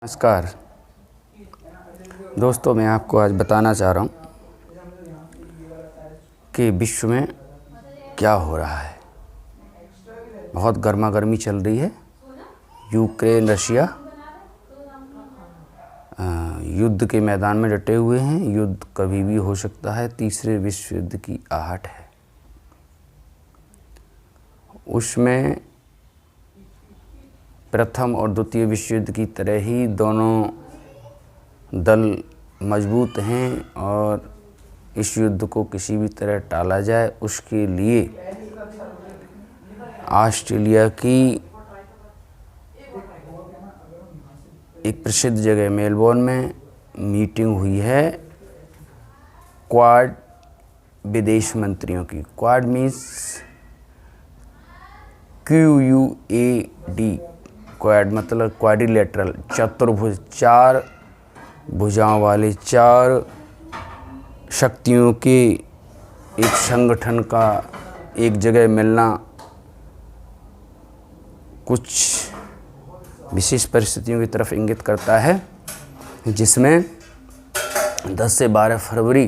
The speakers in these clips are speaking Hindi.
नमस्कार दोस्तों, मैं आपको आज बताना चाह रहा हूँ कि विश्व में क्या हो रहा है। बहुत गर्मा गर्मी चल रही है। यूक्रेन रशिया युद्ध के मैदान में डटे हुए हैं। युद्ध कभी भी हो सकता है। तीसरे विश्व युद्ध की आहट है। उसमें प्रथम और द्वितीय विश्व युद्ध की तरह ही दोनों दल मजबूत हैं और इस युद्ध को किसी भी तरह टाला जाए उसके लिए ऑस्ट्रेलिया की एक प्रसिद्ध जगह मेलबोर्न में मीटिंग हुई है क्वाड विदेश मंत्रियों की। Quad means QUAD। क्वाड मतलब क्वाड्रिलेटरल, चतुर्भुज, चार भुजाओं वाले, चार शक्तियों के एक संगठन का एक जगह मिलना कुछ विशेष परिस्थितियों की तरफ इंगित करता है, जिसमें 10 से 12 फरवरी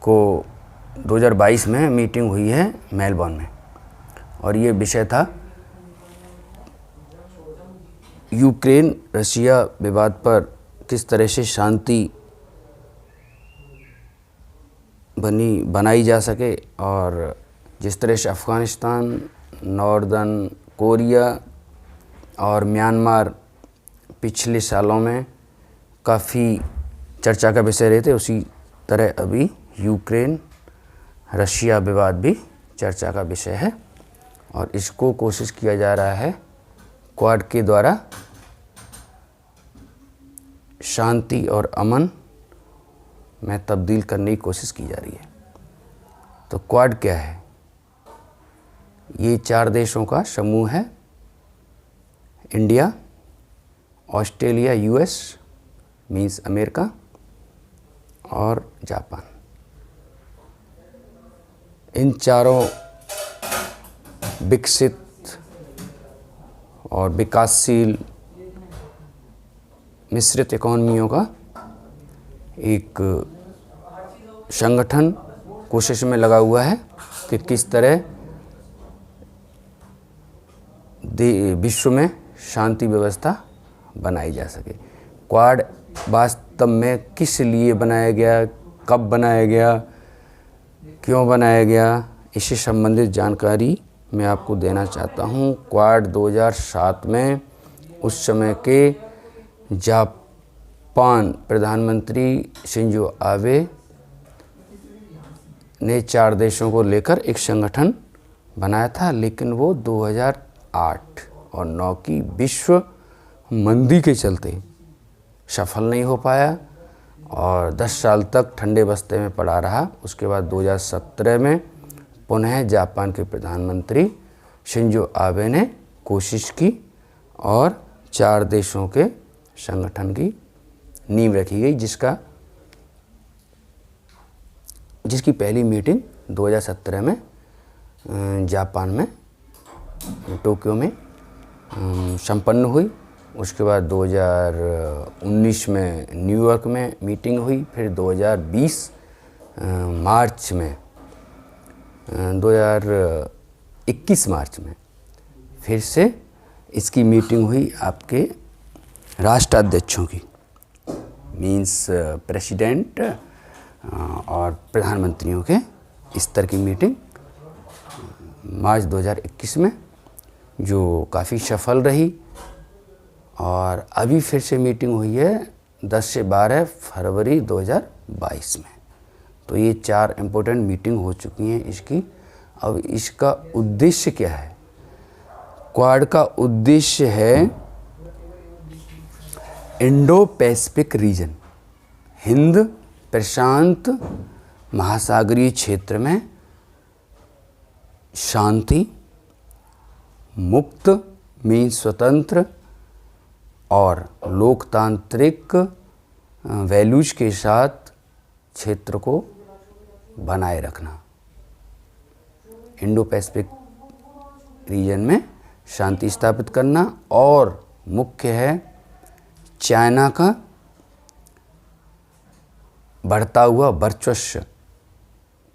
को 2022 में मीटिंग हुई है मेलबोर्न में। और ये विषय था यूक्रेन रशिया विवाद पर किस तरह से शांति बनाई जा सके, और जिस तरह से अफ़गानिस्तान, नॉर्दर्न कोरिया और म्यांमार पिछले सालों में काफ़ी चर्चा का विषय रहे थे, उसी तरह अभी यूक्रेन रशिया विवाद भी चर्चा का विषय है। और इसको कोशिश किया जा रहा है क्वाड के द्वारा शांति और अमन में तब्दील करने की कोशिश की जा रही है। तो क्वाड क्या है? ये 4 देशों का समूह है। India, Australia, US means America और जापान। इन चारों विकसित और विकासशील मिश्रित इकोनॉमियों का एक संगठन कोशिश में लगा हुआ है कि किस तरह विश्व में शांति व्यवस्था बनाई जा सके। क्वाड वास्तव में किस लिए बनाया गया, कब बनाया गया, क्यों बनाया गया, इससे संबंधित जानकारी मैं आपको देना चाहता हूँ। क्वाड 2007 में उस समय के जापान प्रधानमंत्री शिंजो आबे ने 4 देशों को लेकर एक संगठन बनाया था, लेकिन वो 2008 और 9 की विश्व मंदी के चलते सफल नहीं हो पाया और 10 साल तक ठंडे बस्ते में पड़ा रहा। उसके बाद 2017 में पुनः जापान के प्रधानमंत्री शिंजो आबे ने कोशिश की और 4 देशों के संगठन की नींव रखी गई, जिसकी पहली मीटिंग 2017 में जापान में टोक्यो में संपन्न हुई। उसके बाद 2019 में न्यूयॉर्क में मीटिंग हुई। फिर 2020 मार्च में 2021 मार्च में फिर से इसकी मीटिंग हुई आपके राष्ट्राध्यक्षों की, मीन्स प्रेसिडेंट और प्रधानमंत्रियों के स्तर की मीटिंग मार्च 2021 में, जो काफ़ी सफल रही। और अभी फिर से मीटिंग हुई है 10 से 12 फरवरी 2022 में। तो ये 4 इम्पोर्टेंट मीटिंग हो चुकी हैं इसकी। अब इसका उद्देश्य क्या है? क्वाड का उद्देश्य है इंडो पैसिफिक रीजन, हिंद प्रशांत महासागरीय क्षेत्र में शांति, मुक्त मीन्स स्वतंत्र और लोकतांत्रिक वैल्यूज के साथ क्षेत्र को बनाए रखना। इंडो पैसिफिक रीजन में शांति स्थापित करना, और मुख्य है चाइना का बढ़ता हुआ वर्चस्व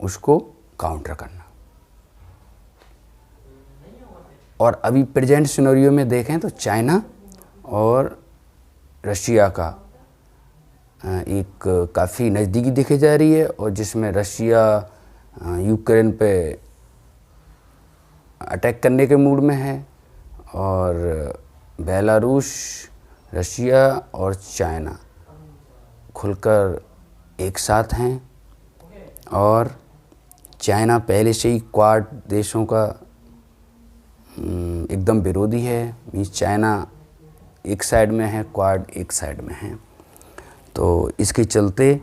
उसको काउंटर करना। और अभी प्रेजेंट सिनेरियो में देखें तो चाइना और रशिया का एक काफ़ी नज़दीकी दिखे जा रही है, और जिसमें रशिया यूक्रेन पे अटैक करने के मूड में है, और बेलारूस, रशिया और चाइना खुलकर एक साथ हैं, और चाइना पहले से ही क्वाड देशों का एकदम विरोधी है। मीन्स चाइना एक साइड में है, क्वाड एक साइड में है। तो इसके चलते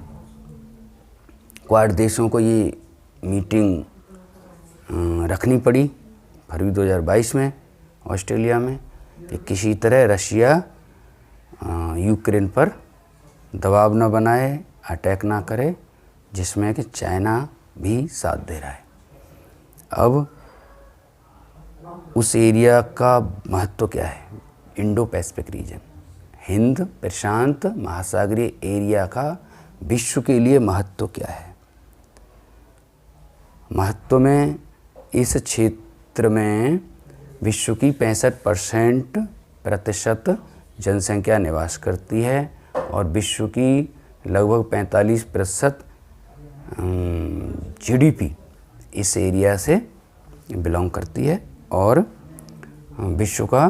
क्वाड देशों को ये मीटिंग रखनी पड़ी फरवरी 2022 में ऑस्ट्रेलिया में, कि किसी तरह रशिया यूक्रेन पर दबाव न बनाए, अटैक ना करे, जिसमें कि चाइना भी साथ दे रहा है। अब उस एरिया का महत्व क्या है? इंडो पैसिफिक रीजन, हिंद प्रशांत महासागरीय एरिया का विश्व के लिए महत्व क्या है? महत्व में इस क्षेत्र में विश्व की 65% जनसंख्या निवास करती है, और विश्व की लगभग 45% GDP इस एरिया से बिलोंग करती है, और विश्व का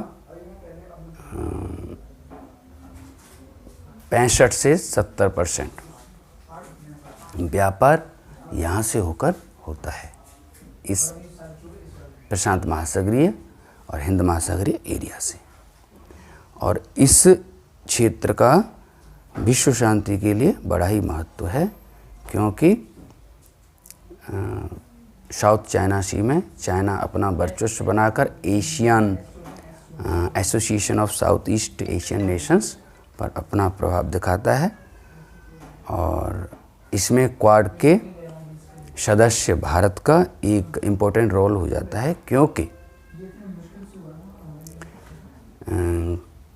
65 से 70% व्यापार यहाँ से होकर होता है, इस प्रशांत महासागरीय और हिंद महासागरीय एरिया से। और इस क्षेत्र का विश्व शांति के लिए बड़ा ही महत्व है, क्योंकि साउथ चाइना सी में चाइना अपना वर्चस्व बनाकर Asian association of south east Asian Nations पर अपना प्रभाव दिखाता है, और इसमें क्वाड के सदस्य भारत का एक इम्पोर्टेंट रोल हो जाता है, क्योंकि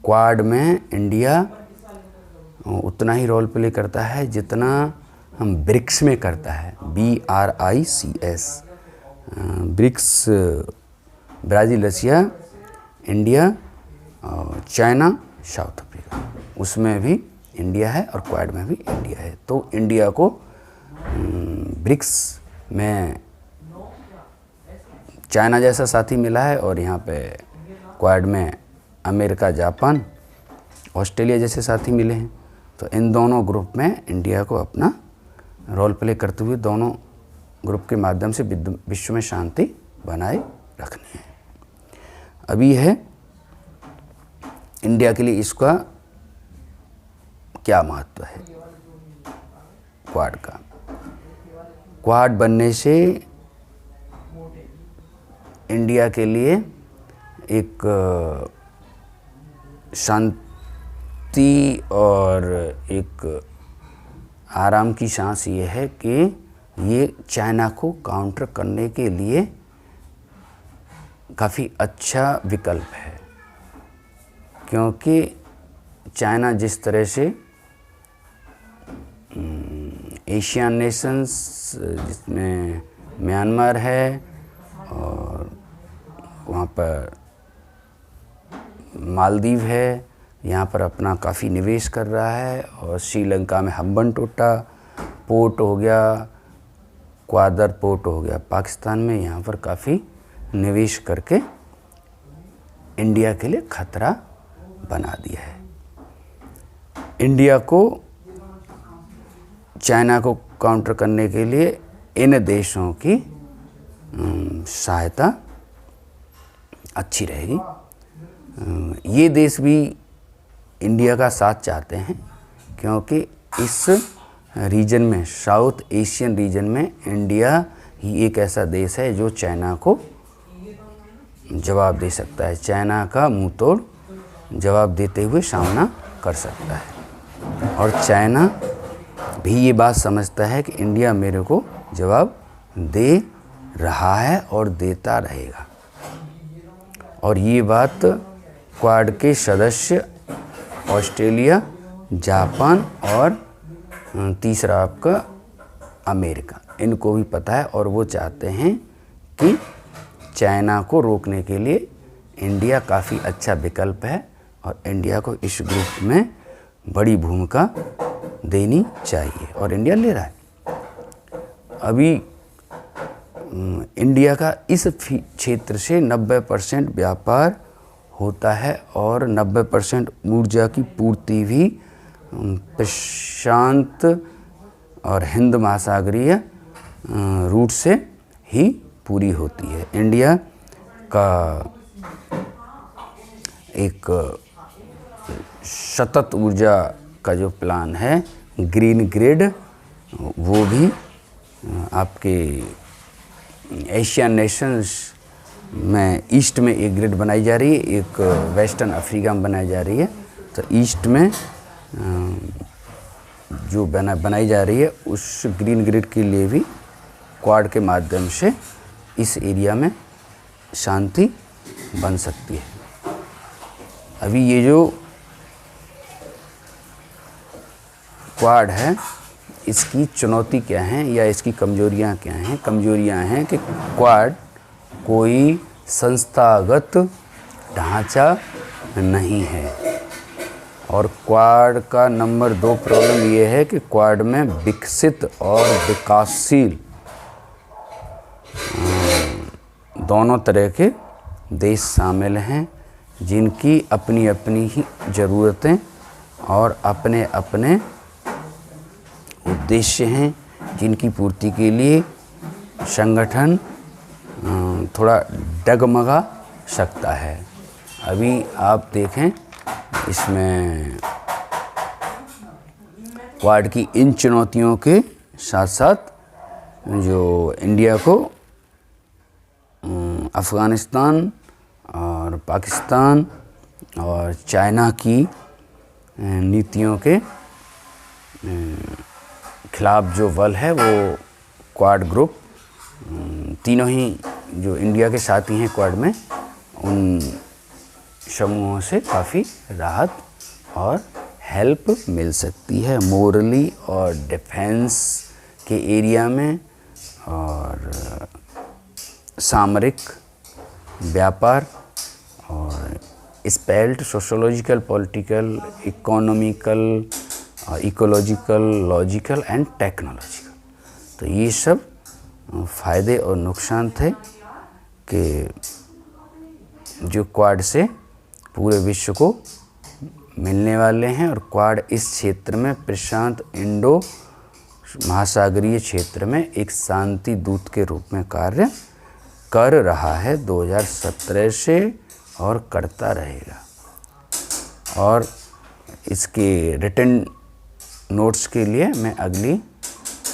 क्वाड में इंडिया उतना ही रोल प्ले करता है जितना हम ब्रिक्स में करता है, BRICS, BRICS, Brazil, Russia, India और चाइना, साउथ अफ्रीका, उसमें भी इंडिया है और क्वाड में भी इंडिया है। तो इंडिया को ब्रिक्स में चाइना जैसा साथी मिला है, और यहाँ पे क्वाड में अमेरिका, जापान, ऑस्ट्रेलिया जैसे साथी मिले हैं। तो इन दोनों ग्रुप में इंडिया को अपना रोल प्ले करते हुए दोनों ग्रुप के माध्यम से विश्व में शांति बनाए रखनी है। अभी है इंडिया के लिए इसका क्या महत्व है क्वाड का? क्वाड बनने से इंडिया के लिए एक शांति और एक आराम की सांस ये है कि ये चाइना को काउंटर करने के लिए काफ़ी अच्छा विकल्प है, क्योंकि चाइना जिस तरह से एशियन नेशंस जिसमें म्यांमार है और वहाँ पर मालदीव है, यहाँ पर अपना काफ़ी निवेश कर रहा है, और श्रीलंका में हम्बनटोटा पोर्ट हो गया, ग्वादर पोर्ट हो गया, पाकिस्तान में यहाँ पर काफ़ी निवेश करके इंडिया के लिए खतरा बना दिया है। इंडिया को चाइना को काउंटर करने के लिए इन देशों की सहायता अच्छी रहेगी। ये देश भी इंडिया का साथ चाहते हैं, क्योंकि इस रीजन में, साउथ एशियन रीजन में, इंडिया ही एक ऐसा देश है जो चाइना को जवाब दे सकता है, चाइना का मुंह तोड़ जवाब देते हुए सामना कर सकता है। और चाइना भी ये बात समझता है कि इंडिया मेरे को जवाब दे रहा है और देता रहेगा। और ये बात क्वाड के सदस्य ऑस्ट्रेलिया, जापान और तीसरा आपका अमेरिका, इनको भी पता है और वो चाहते हैं कि चाइना को रोकने के लिए इंडिया काफ़ी अच्छा विकल्प है और इंडिया को इस ग्रुप में बड़ी भूमिका देनी चाहिए और इंडिया ले रहा है। अभी इंडिया का इस क्षेत्र से 90% व्यापार होता है और 90% ऊर्जा की पूर्ति भी प्रशांत और हिंद महासागरीय रूट से ही पूरी होती है। इंडिया का एक सतत ऊर्जा का जो प्लान है ग्रीन ग्रिड, वो भी आपके एशियन नेशंस में ईस्ट में एक ग्रिड बनाई जा रही है, एक वेस्टर्न अफ्रीका में बनाई जा रही है। तो ईस्ट में जो बनाई जा रही है उस ग्रीन ग्रिड के लिए भी क्वाड के माध्यम से इस एरिया में शांति बन सकती है। अभी ये जो क्वाड है इसकी चुनौती क्या है या इसकी कमजोरियां क्या हैं? कमजोरियां हैं कि क्वाड कोई संस्थागत ढांचा नहीं है और क्वाड का नंबर 2 प्रॉब्लम ये है कि क्वाड में विकसित और विकासशील दोनों तरह के देश शामिल हैं, जिनकी अपनी अपनी ही ज़रूरतें और अपने अपने उद्देश्य हैं, जिनकी पूर्ति के लिए संगठन थोड़ा डगमगा सकता है। अभी आप देखें इसमें क्वाड की इन चुनौतियों के साथ साथ जो इंडिया को अफ़गानिस्तान और पाकिस्तान और चाइना की नीतियों के खिलाफ जो बल है वो क्वाड ग्रुप तीनों ही जो इंडिया के साथी हैं क्वाड में, उन समूहों से काफ़ी राहत और हेल्प मिल सकती है मोरली और डिफेंस के एरिया में और सामरिक व्यापार और spelt sociological, political, economical, ecological, logical and technological. तो ये सब फ़ायदे और नुकसान थे कि जो क्वाड से पूरे विश्व को मिलने वाले हैं और क्वाड इस क्षेत्र में प्रशांत इंडो महासागरीय क्षेत्र में एक शांति दूत के रूप में कार्य कर रहा है 2017 से और करता रहेगा। और इसके रिटन नोट्स के लिए मैं अगली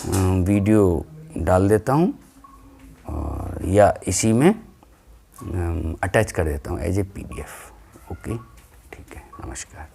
वीडियो डाल देता हूँ और या इसी में अटैच कर देता हूँ एज ए PDF। ओके, ठीक है, नमस्कार।